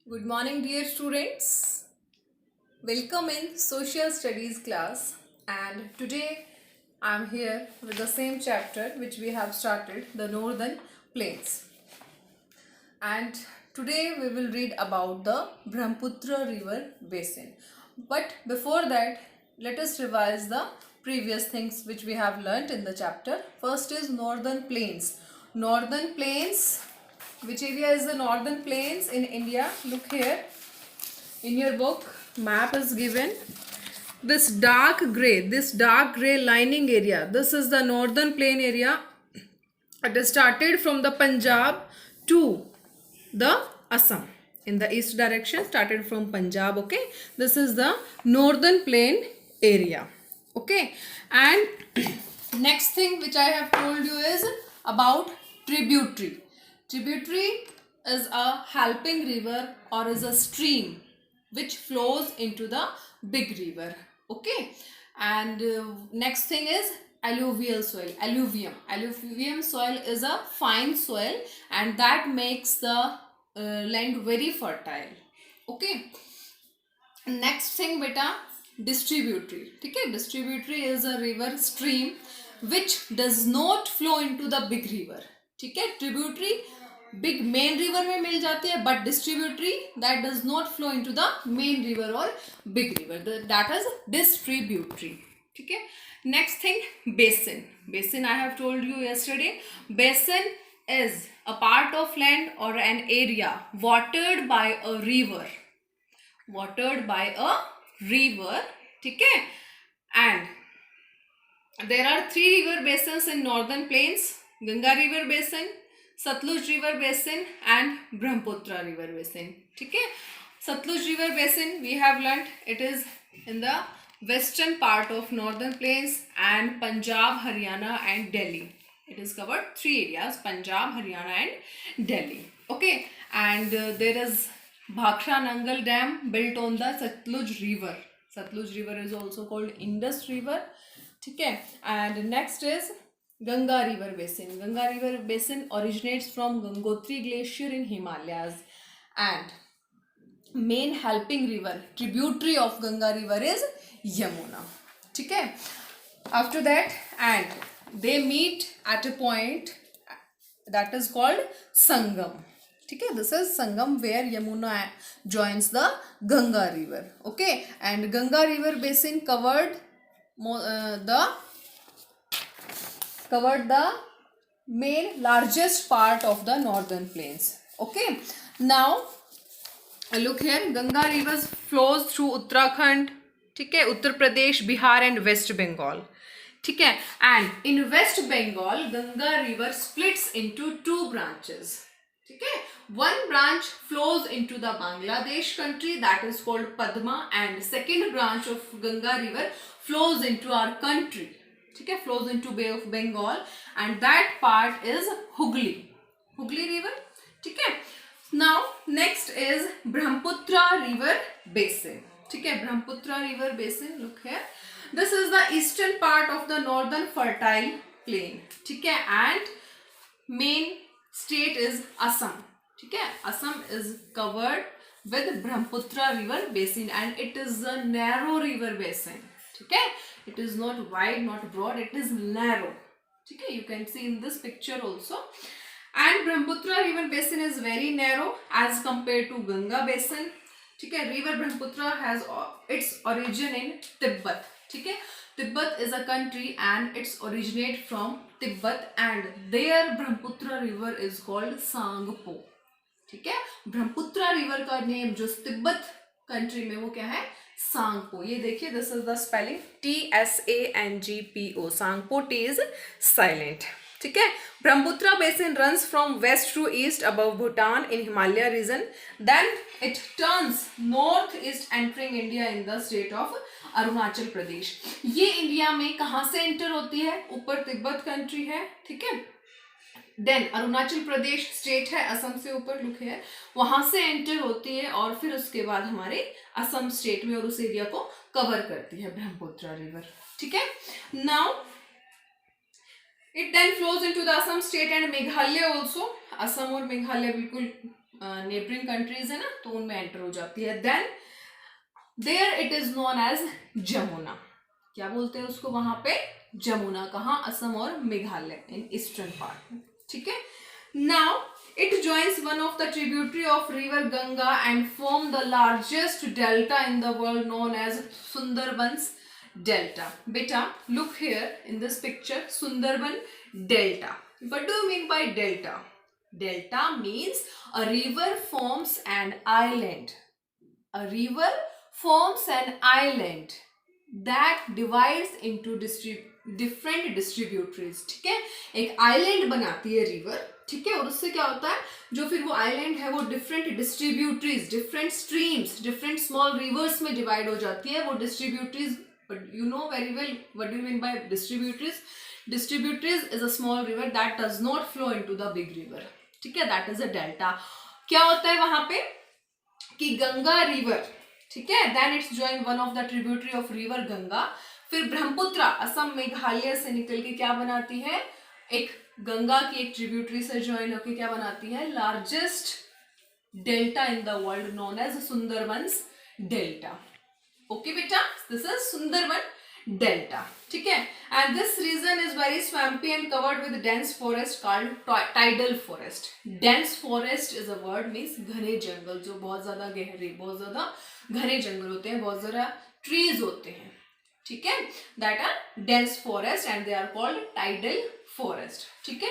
Good morning, dear students. Welcome in social studies class. And today I am here with the same chapter which we have started, the Northern Plains. And today we will read about the Brahmaputra River Basin. But before that, let us revise the previous things which we have learnt in the chapter. First is Northern Plains. Northern Plains. Which area is the Northern Plains in India? Look here. In your book, map is given. This dark gray lining area, this is the northern plain area. It is started from the Punjab to the Assam. In the east direction, started from Punjab. Okay, this is the northern plain area. Okay, and next thing which I have told you is about tributary. Tributary is a helping river or is a stream which flows into the big river. Okay, and next thing is alluvial soil. Alluvium soil is a fine soil and that makes the land very fertile. Okay, next thing beta, distributary. Okay, distributary is a river stream which does not flow into the big river. ठीक है, tributary big main river में मिल जाती है, but distributary that does not flow into the main river or big river, that is distributary. ठीक है, next thing, basin I have told you yesterday. Basin is a part of land or an area watered by a river. ठीक है, and there are 3 river basins in northern plains: Ganga river basin, Satluj river basin and Brahmaputra river basin. ठीक है, Satluj river basin we have learnt it is in the western part of northern plains and Punjab, Haryana and Delhi. It is covered 3 areas: Punjab, Haryana and Delhi. Okay, and there is Bhakra Nangal Dam built on the Satluj river. Satluj river is also called Indus river. ठीक है, and next is Ganga river basin. Ganga river basin originates from Gangotri glacier in Himalayas, and main helping river tributary of Ganga river is Yamuna. ठीक है, after that and they meet at a point that is called Sangam. ठीक है, this is Sangam where Yamuna joins the Ganga river. Okay, and Ganga river basin covered the main largest part of the northern plains. Okay, now look here, Ganga river flows through Uttarakhand, ठीक है, Uttar Pradesh, Bihar and West Bengal. ठीक है, and in West Bengal Ganga river splits into 2 branches. ठीक है, one branch flows into the Bangladesh country, that is called Padma, and second branch of Ganga river flows into our country. ठीक है, flows into Bay of Bengal and that part is Hooghly river. ठीक है, now next is Brahmaputra river basin. ठीक है, Brahmaputra river basin, look here, this is the eastern part of the northern fertile plain. ठीक है, and main state is Assam. ठीक है, Assam is covered with Brahmaputra river basin and it is a narrow river basin. ठीक है, it is not wide, not broad, it is narrow. ठीक है, you can see in this picture also. And Brahmaputra river basin is very narrow as compared to Ganga basin. ठीक है, river Brahmaputra has its origin in Tibet. ठीक है, Tibet is a country and it's originate from Tibet and their Brahmaputra river is called Sangpo. ठीक है, Brahmaputra river का name जो Tibet country में वो क्या है, सांगपो. ये देखिए, this is the spelling TSANGPO. Tsangpo, T is silent. ठीक है, Brahmaputra basin runs from west to east above Bhutan in Himalaya region, then it turns northeast entering India in the state of Arunachal Pradesh. ये इंडिया में कहाँ से एंटर होती है, ऊपर Tibet country है. ठीक है, देन अरुणाचल प्रदेश स्टेट है असम से ऊपर, लुक है, वहां से एंटर होती है और फिर उसके बाद हमारे असम स्टेट में और उस एरिया को कवर करती है ब्रह्मपुत्र रिवर. ठीक है, now it then flows into the Assam state and Meghalaya also. Assam और मेघालय बिल्कुल नेबरिंग कंट्रीज है ना, तो उनमें एंटर हो जाती है. Then there it is known as Jamuna. क्या बोलते हैं उसको वहां पे? जमुना. कहाँ? असम और मेघालय इन ईस्टर्न पार्ट में. ठीक है. Now it joins one of the tributary of river Ganga and form the largest delta in the world known as Sundarbans Delta. Beta, look here in this picture, Sundarban Delta. What do you mean by delta? Delta means a river forms an island. A river forms an island that divides into different distributaries. ठीक है. एक island बनाती है river. ठीक है. और उससे क्या होता है, जो फिर वो आइलैंड है वो different distributaries, different streams, different small reverse में डिवाइड हो जाती है. वो distributaries, you know very well what do you mean by distributaries. Distributaries is a small river that does not flow into the big river. ठीक है. That is a delta. क्या होता है वहां पे कि गंगा रिवर, ठीक है, then it's join one of the tributary of river Ganga. फिर ब्रह्मपुत्र असम मेघालय से निकल के क्या बनाती है, एक गंगा की एक ट्रिब्यूटरी से ज्वाइन होकर क्या बनाती है, largest delta in the world known as Sundarbans delta. Okay बेटा, दिस इज सुंदरबन डेल्टा. ठीक है. And this region is very swampy and covered with dense forest called tidal forest. Dense forest is a word means घने जंगल, जो बहुत ज्यादा गहरे, बहुत ज्यादा घने जंगल होते हैं, बहुत ज्यादा ट्रीज होते हैं. ठीक है. That are dense forest and they are called tidal forest. ठीक है.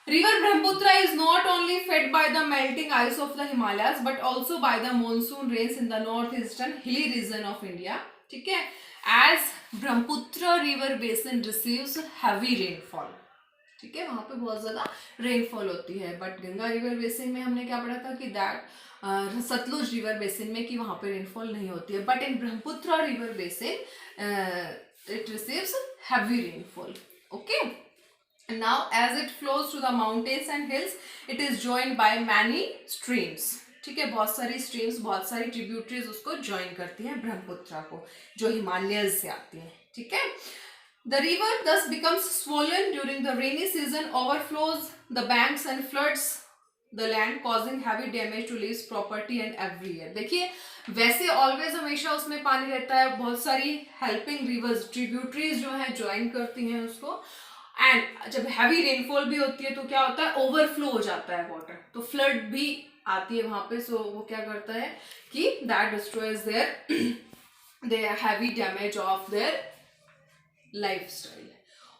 River Brahmaputra is not only fed by the melting ice of the Himalayas but also by the monsoon rains in the north eastern hilly region of India. ठीक है. As Brahmaputra river basin receives heavy rainfall. ठीक है. वहां पे बहुत ज्यादा rainfall होती है. बट गंगा रिवर बेसिन में हमने क्या पढ़ा था कि दैट सतलुज रिवर बेसिन में कि वहां पे रेनफॉल नहीं होती है. But in Brahmaputra river basin it receives heavy rainfall. Okay. Now as it flows through the mountains and hills, it is joined by many streams. ठीक है. बहुत सारी streams, बहुत सारी tributaries उसको join करती हैं ब्रह्मपुत्र को, जो हिमालयस से आती हैं. ठीक है. The river thus becomes swollen during the rainy season, overflows the banks and floods the land, causing heavy damage to lives, property and every year. देखिए, वैसे ऑलवेज हमेशा उसमें पानी रहता है. बहुत सारी हेल्पिंग रिवर्स, ट्रिब्यूटरीज जो है ज्वाइन करती हैं उसको. एंड जब हैवी रेनफॉल भी होती है तो क्या होता है, ओवरफ्लो हो जाता है वाटर, तो फ्लड भी आती है वहां पे. सो वो क्या करता है कि that destroys their heavy damage of their lifestyle.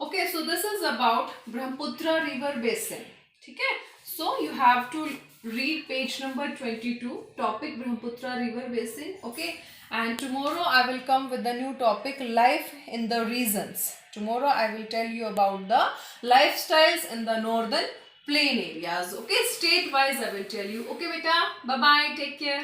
Okay. So this is about Brahmaputra river basin. ठीक है. So you have to read page number 22, topic Brahmaputra river basin. Okay. And tomorrow I will come with the new topic, life in the regions. Tomorrow I will tell you about the lifestyles in the northern plain areas. Okay. State wise I will tell you. Okay beta, bye bye, take care.